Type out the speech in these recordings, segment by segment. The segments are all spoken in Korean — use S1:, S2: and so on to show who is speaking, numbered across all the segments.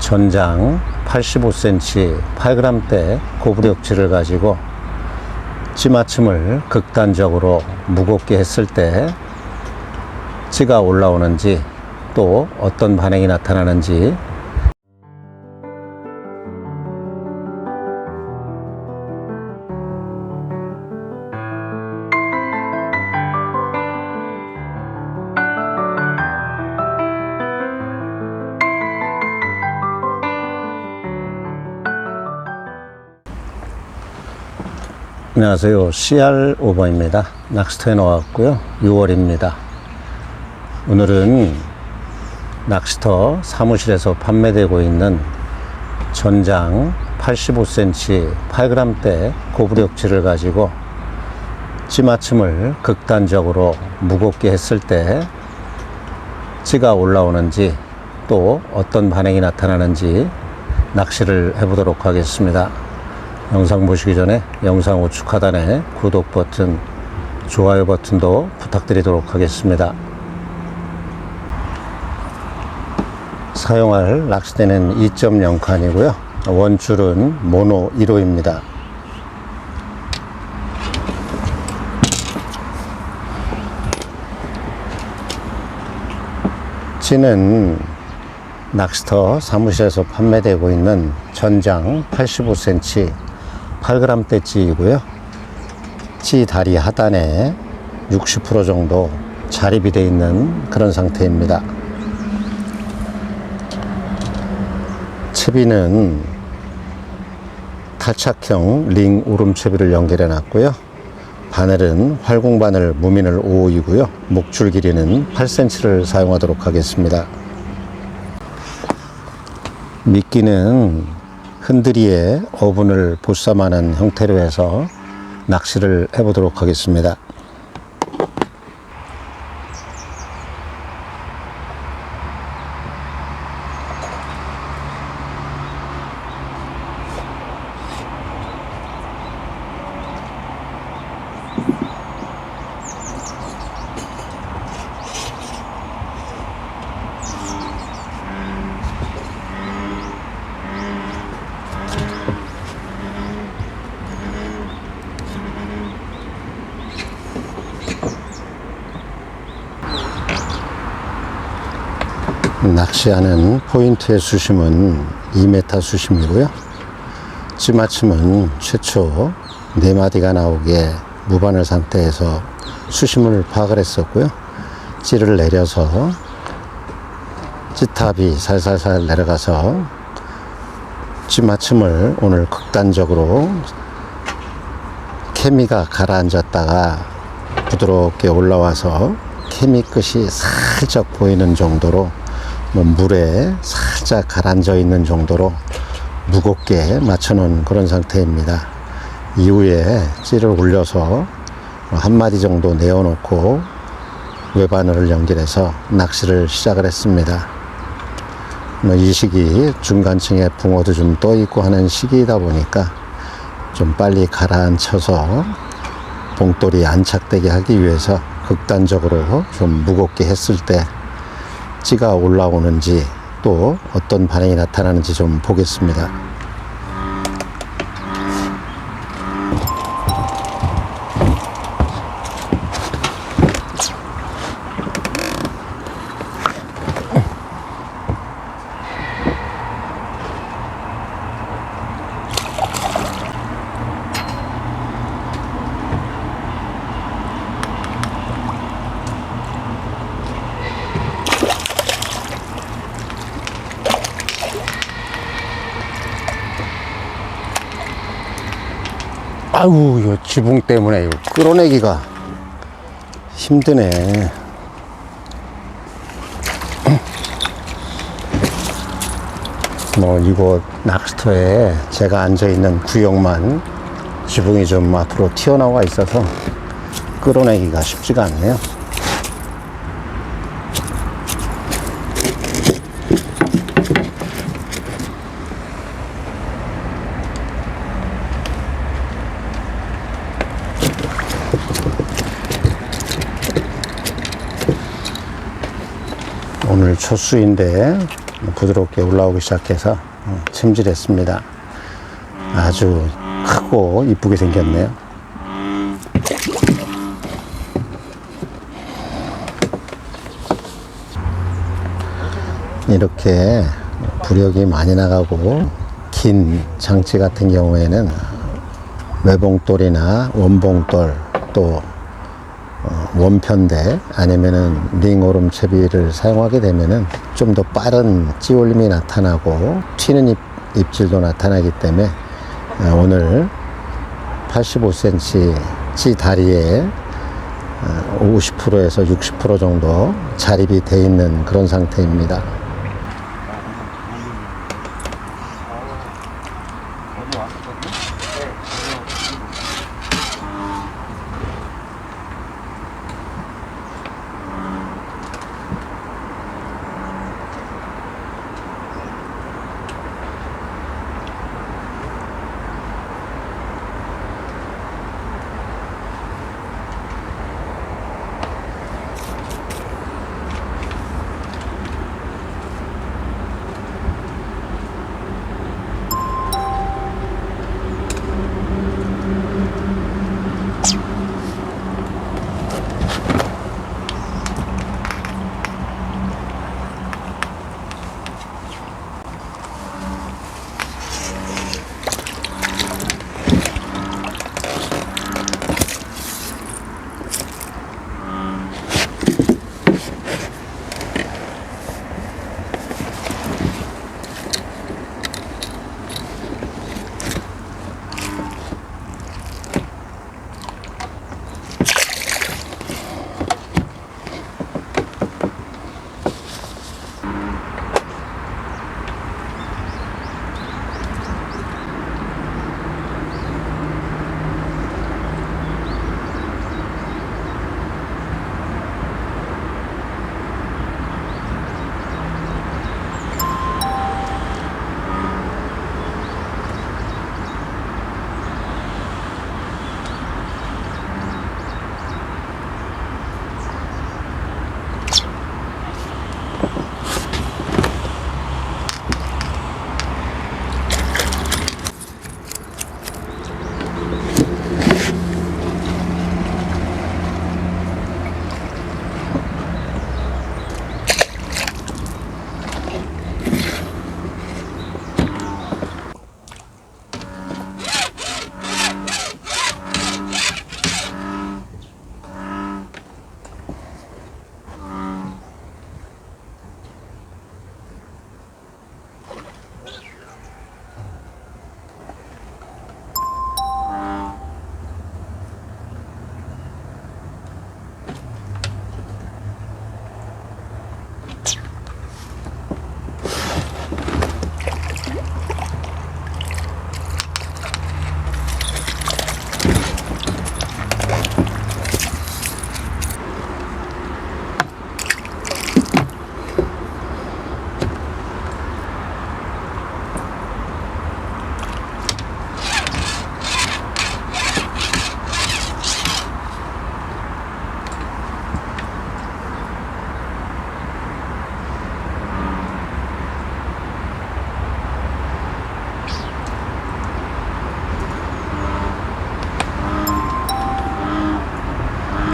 S1: 전장 85cm 8g대 고부력치를 가지고 찌맞춤을 극단적으로 무겁게 했을 때 찌가 올라오는지 또 어떤 반응이 나타나는지 안녕하세요. CR5번입니다. 낚시터에 나왔고요. 6월입니다. 오늘은 낚시터 사무실에서 판매되고 있는 전장 85cm 8g대 고부력치를 가지고 찌맞춤을 극단적으로 무겁게 했을 때 찌가 올라오는지 또 어떤 반응이 나타나는지 낚시를 해보도록 하겠습니다. 영상 보시기 전에 영상 우측 하단에 구독 버튼, 좋아요 버튼도 부탁드리도록 하겠습니다. 사용할 낚싯대는 2.0칸이고요. 원줄은 모노 1호입니다. 찌는 낚시터 사무실에서 판매되고 있는 전장 85cm 8g대 찌이고요. 찌 다리 하단에 60% 정도 자립이 되어 있는 그런 상태입니다. 채비는 탈착형 링 우름채비를 연결해 놨고요. 바늘은 활공바늘 무민을 5호이고요. 목줄 길이는 8cm를 사용하도록 하겠습니다. 미끼는 흔들이에 어분을 보쌈하는 형태로 해서 낚시를 해보도록 하겠습니다. 낚시하는 포인트의 수심은 2m 수심이고요. 찌맞춤은 최초 4마디가 나오게 무바늘 상태에서 수심을 파악을 했었고요. 찌를 내려서 찌탑이 살살살 내려가서 찌맞춤을 오늘 극단적으로 케미가 가라앉았다가 부드럽게 올라와서 케미 끝이 살짝 보이는 정도로 물에 살짝 가라앉아 있는 정도로 무겁게 맞춰 놓은 그런 상태입니다. 이후에 찌를 올려서 한 마디 정도 내어 놓고 외바늘을 연결해서 낚시를 시작을 했습니다. 이 시기 중간층에 붕어도 좀 떠 있고 하는 시기이다 보니까 좀 빨리 가라앉혀서 봉돌이 안착되게 하기 위해서 극단적으로 좀 무겁게 했을 때 찌가 올라오는지 또 어떤 반응이 나타나는지 좀 보겠습니다. 아우, 이 지붕 때문에 이거 끌어내기가 힘드네. 이곳 낚시터에 제가 앉아있는 구역만 지붕이 좀 앞으로 튀어나와 있어서 끌어내기가 쉽지가 않네요. 오늘 첫 수인데 부드럽게 올라오기 시작해서 찜질했습니다. 아주 크고 이쁘게 생겼네요. 이렇게 부력이 많이 나가고 긴 장치 같은 경우에는 외봉돌이나 원봉돌 또 원편대 아니면은 링오름채비를 사용하게 되면은 좀 더 빠른 찌올림이 나타나고 튀는 입질도 나타나기 때문에 오늘 85cm 찌 다리에 50%에서 60% 정도 자립이 돼 있는 그런 상태입니다.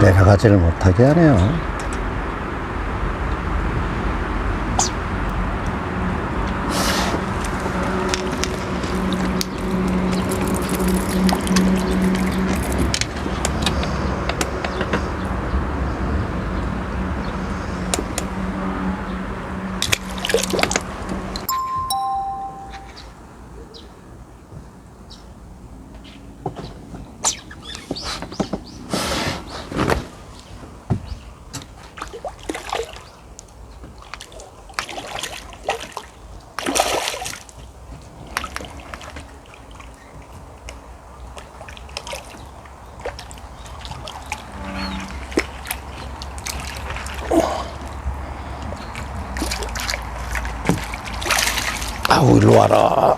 S1: 내려가지를 못하게 하네요. 아우, 일로 와라.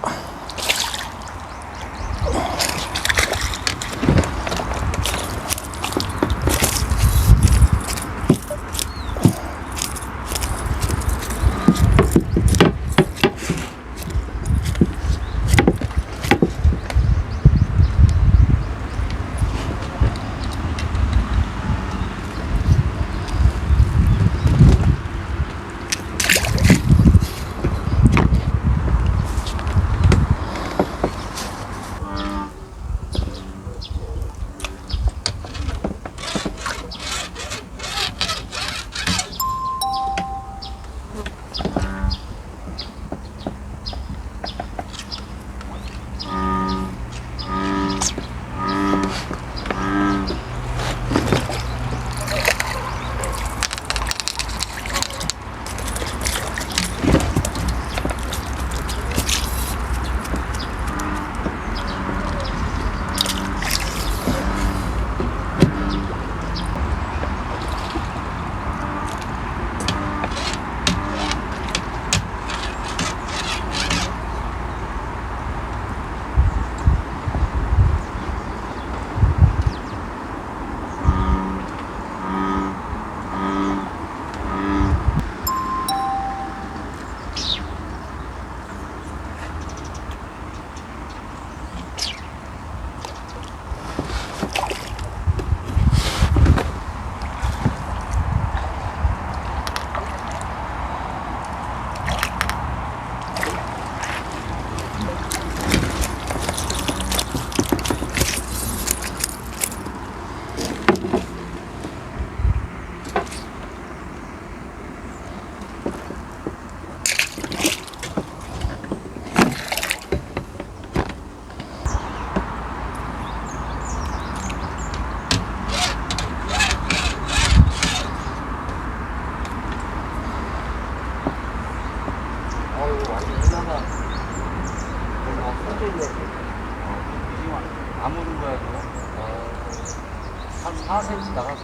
S2: 4cm 나가서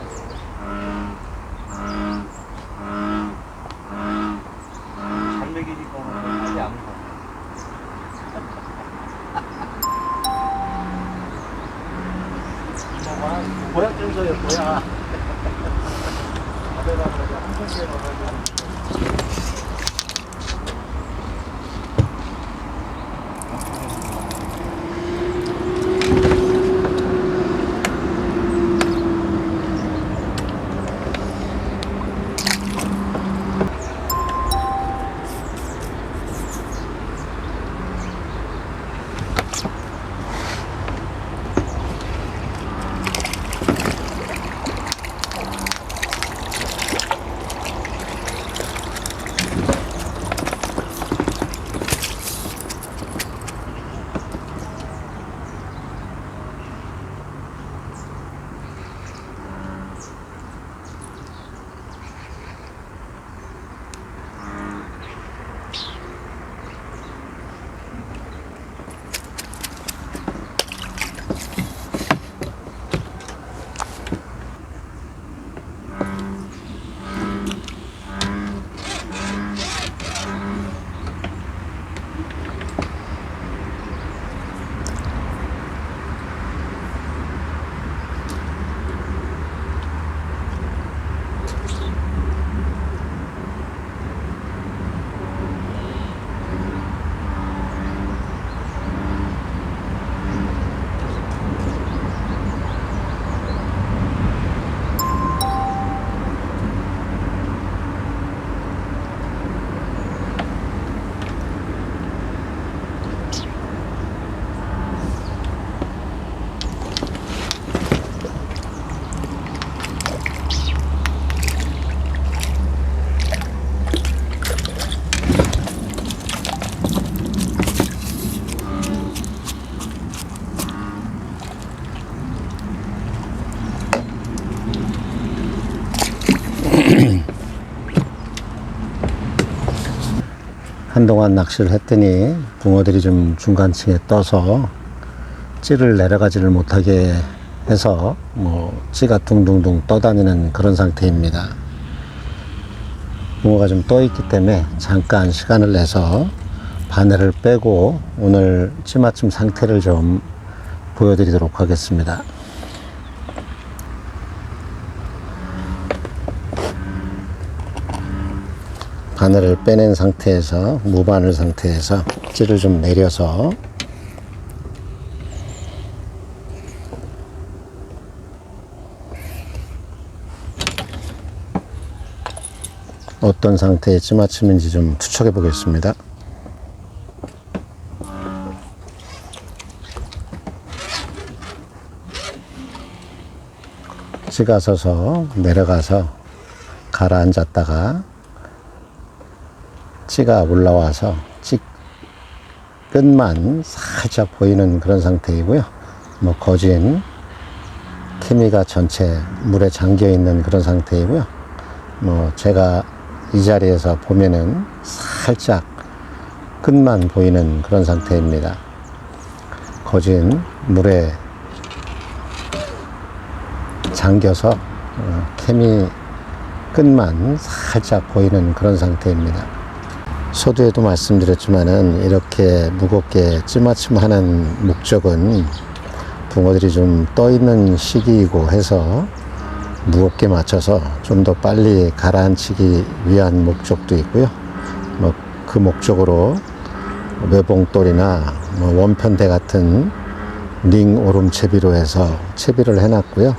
S2: 잘 먹이니까 하지 않는 거. 이모가 보약 증서에 보약. 가져다 한 번째 넣어가지고.
S1: 한동안 낚시를 했더니 붕어들이 좀 중간층에 떠서 찌를 내려가지를 못하게 해서 찌가 둥둥둥 떠다니는 그런 상태입니다. 붕어가 좀 떠 있기 때문에 잠깐 시간을 내서 바늘을 빼고 오늘 찌맞춤 상태를 좀 보여드리도록 하겠습니다. 바늘을 빼낸 상태에서 무바늘 상태에서 찌를 좀 내려서 어떤 상태의 찌맞춤인지 좀 추측해 보겠습니다. 찌가 서서 내려가서 가라앉았다가 찌가 올라와서 찌 끝만 살짝 보이는 그런 상태이고요. 거진 케미가 전체 물에 잠겨 있는 그런 상태이고요. 제가 이 자리에서 보면은 살짝 끝만 보이는 그런 상태입니다. 거진 물에 잠겨서 케미 끝만 살짝 보이는 그런 상태입니다. 서두에도 말씀드렸지만은 이렇게 무겁게 찌맞춤하는 목적은 붕어들이 좀 떠 있는 시기이고 해서 무겁게 맞춰서 좀 더 빨리 가라앉히기 위한 목적도 있고요. 그 목적으로 외봉돌이나 원편대 같은 링 오름채비로 해서 채비를 해놨고요.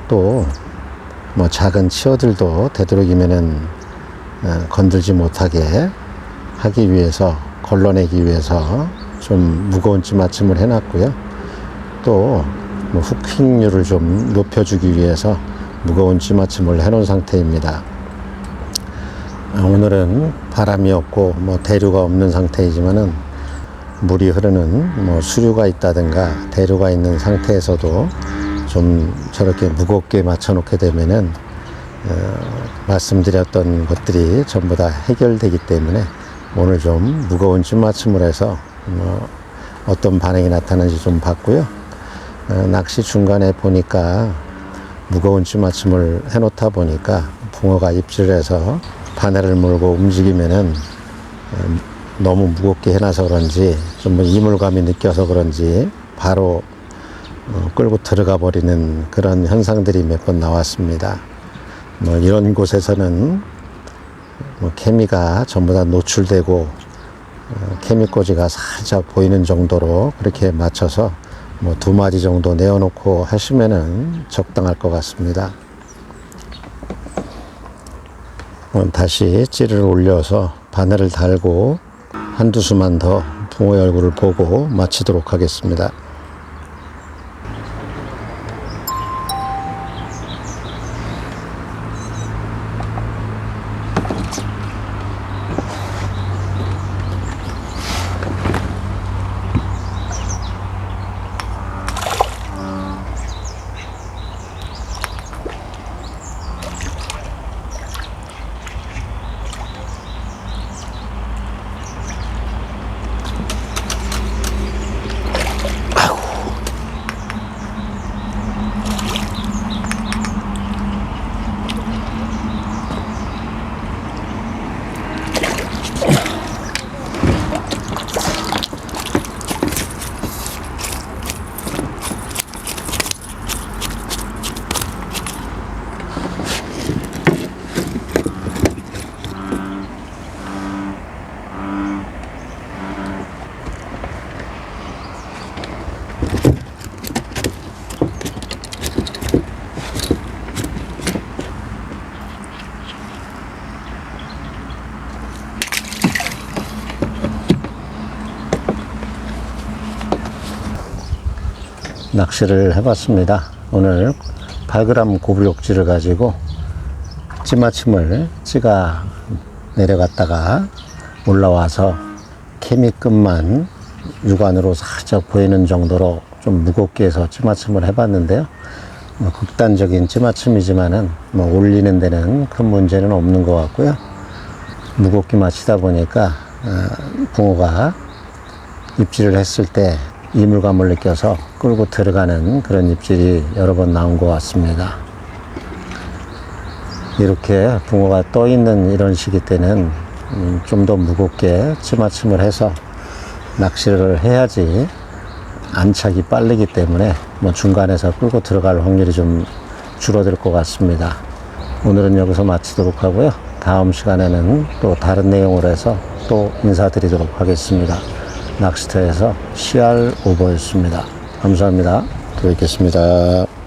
S1: 또 작은 치어들도 되도록이면은 건들지 못하게 하기 위해서, 걸러내기 위해서 좀 무거운 찌맞춤을 해놨고요. 또 후킹률을 좀 높여주기 위해서 무거운 찌맞춤을 해놓은 상태입니다. 오늘은 바람이 없고 대류가 없는 상태이지만은 물이 흐르는 수류가 있다든가 대류가 있는 상태에서도 좀 저렇게 무겁게 맞춰 놓게 되면은 말씀드렸던 것들이 전부 다 해결되기 때문에 오늘 좀 무거운 찌맞춤을 해서 어떤 반응이 나타나는지 좀 봤고요. 낚시 중간에 보니까 무거운 찌마침을 해놓다 보니까 붕어가 입질을 해서 바늘을 물고 움직이면은 너무 무겁게 해놔서 그런지 좀 뭐 이물감이 느껴서 그런지 바로 끌고 들어가 버리는 그런 현상들이 몇 번 나왔습니다. 뭐 이런 곳에서는 뭐 케미가 전부 다 노출되고 케미꽂이가 살짝 보이는 정도로 그렇게 맞춰서 뭐 2마리 정도 내어놓고 하시면은 적당할 것 같습니다. 다시 찌를 올려서 바늘을 달고 한두 수만 더 붕어의 얼굴을 보고 마치도록 하겠습니다. 낚시를 해봤습니다. 오늘 8g 고블록지를 가지고 찌마침을 찌가 내려갔다가 올라와서 케미끝만 육안으로 살짝 보이는 정도로 좀 무겁게 해서 찌마침을 해봤는데요. 뭐 극단적인 찌마침이지만은 뭐 올리는 데는 큰 문제는 없는 것 같고요. 무겁게 마치다 보니까 붕어가 입질을 했을 때 이물감을 느껴서 끌고 들어가는 그런 입질이 여러 번 나온 것 같습니다. 이렇게 붕어가 떠 있는 이런 시기 때는 좀 더 무겁게 찌마침을 해서 낚시를 해야지 안착이 빠르기 때문에 뭐 중간에서 끌고 들어갈 확률이 좀 줄어들 것 같습니다. 오늘은 여기서 마치도록 하고요. 다음 시간에는 또 다른 내용으로 해서 또 인사드리도록 하겠습니다. 낚시터에서 CR 오버였습니다. 감사합니다. 또 뵙겠습니다.